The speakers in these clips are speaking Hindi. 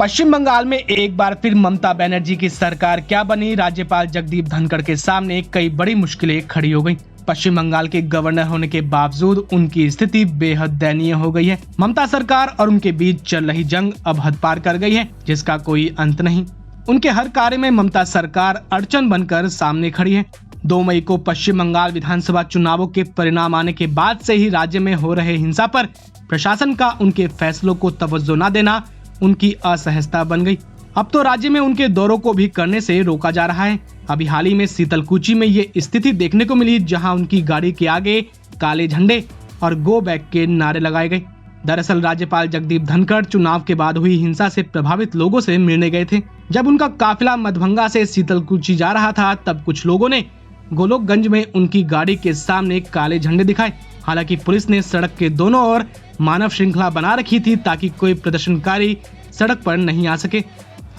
पश्चिम बंगाल में एक बार फिर ममता बनर्जी की सरकार क्या बनी। राज्यपाल जगदीप धनखड़ के सामने कई बड़ी मुश्किलें खड़ी हो गईं। पश्चिम बंगाल के गवर्नर होने के बावजूद उनकी स्थिति बेहद दयनीय हो गई है। ममता सरकार और उनके बीच चल रही जंग अब हद पार कर गई है, जिसका कोई अंत नहीं। उनके हर कार्य में ममता सरकार अड़चन बनकर सामने खड़ी है। 2 मई को पश्चिम बंगाल विधानसभा चुनावों के परिणाम आने के बाद से ही राज्य में हो रहे हिंसा पर प्रशासन का उनके फैसलों को तवज्जो न देना उनकी असहजता बन गई। अब तो राज्य में उनके दौरों को भी करने से रोका जा रहा है। अभी हाल ही में सीतलकुची में ये स्थिति देखने को मिली, जहां उनकी गाड़ी के आगे काले झंडे और गो बैक के नारे लगाए गए। दरअसल राज्यपाल जगदीप धनखड़ चुनाव के बाद हुई हिंसा से प्रभावित लोगों से मिलने गए थे। जब उनका काफिला मधभंगा से सीतलकुची जा रहा था, तब कुछ लोगों ने गोलोकगंज में उनकी गाड़ी के सामने काले झंडे दिखाए। हालांकि पुलिस ने सड़क के दोनों ओर मानव श्रृंखला बना रखी थी ताकि कोई प्रदर्शनकारी सड़क पर नहीं आ सके।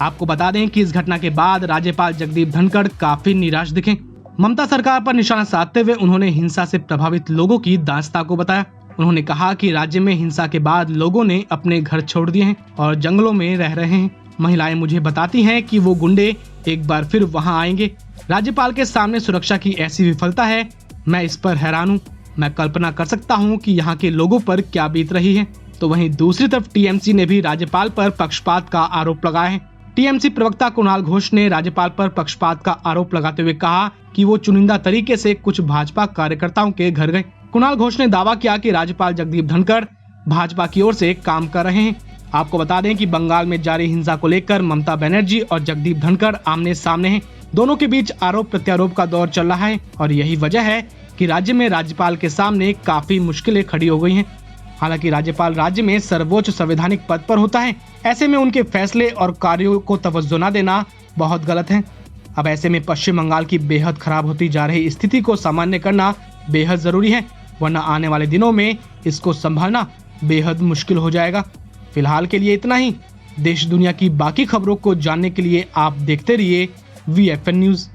आपको बता दें कि इस घटना के बाद राज्यपाल जगदीप धनखड़ काफी निराश दिखे। ममता सरकार पर निशाना साधते हुए उन्होंने हिंसा से प्रभावित लोगों की दास्तां को बताया। उन्होंने कहा कि राज्य में हिंसा के बाद लोगों ने अपने घर छोड़ दिए हैं और जंगलों में रह रहे हैं। महिलाएं मुझे बताती हैं कि वो गुंडे एक बार फिर वहां आएंगे। राज्यपाल के सामने सुरक्षा की ऐसी विफलता है, मैं इस पर हैरान हूँ। मैं कल्पना कर सकता हूँ कि यहाँ के लोगों पर क्या बीत रही है। तो वहीं दूसरी तरफ टीएमसी ने भी राज्यपाल पर पक्षपात का आरोप लगाया है। टीएमसी प्रवक्ता कुणाल घोष ने राज्यपाल पर पक्षपात का आरोप लगाते हुए कहा कि वो चुनिंदा तरीके से कुछ भाजपा कार्यकर्ताओं के घर गए। कुणाल घोष ने दावा किया कि राज्यपाल जगदीप धनखड़ भाजपा की ओर से काम कर रहे हैं। आपको बता दें कि बंगाल में जारी हिंसा को लेकर ममता बनर्जी और जगदीप धनखड़ आमने सामने हैं। दोनों के बीच आरोप प्रत्यारोप का दौर चल रहा है और यही वजह है कि राज्य में राज्यपाल के सामने काफी मुश्किलें खड़ी हो गई हैं। हालांकि राज्यपाल राज्य में सर्वोच्च संवैधानिक पद पर होता है, ऐसे में उनके फैसले और कार्यों को तवज्जो न देना बहुत गलत है। अब ऐसे में पश्चिम बंगाल की बेहद खराब होती जा रही स्थिति को सामान्य करना बेहद जरूरी है, वरना आने वाले दिनों में इसको संभालना बेहद मुश्किल हो जाएगा। फिलहाल के लिए इतना ही। देश दुनिया की बाकी खबरों को जानने के लिए आप देखते रहिए VFN न्यूज।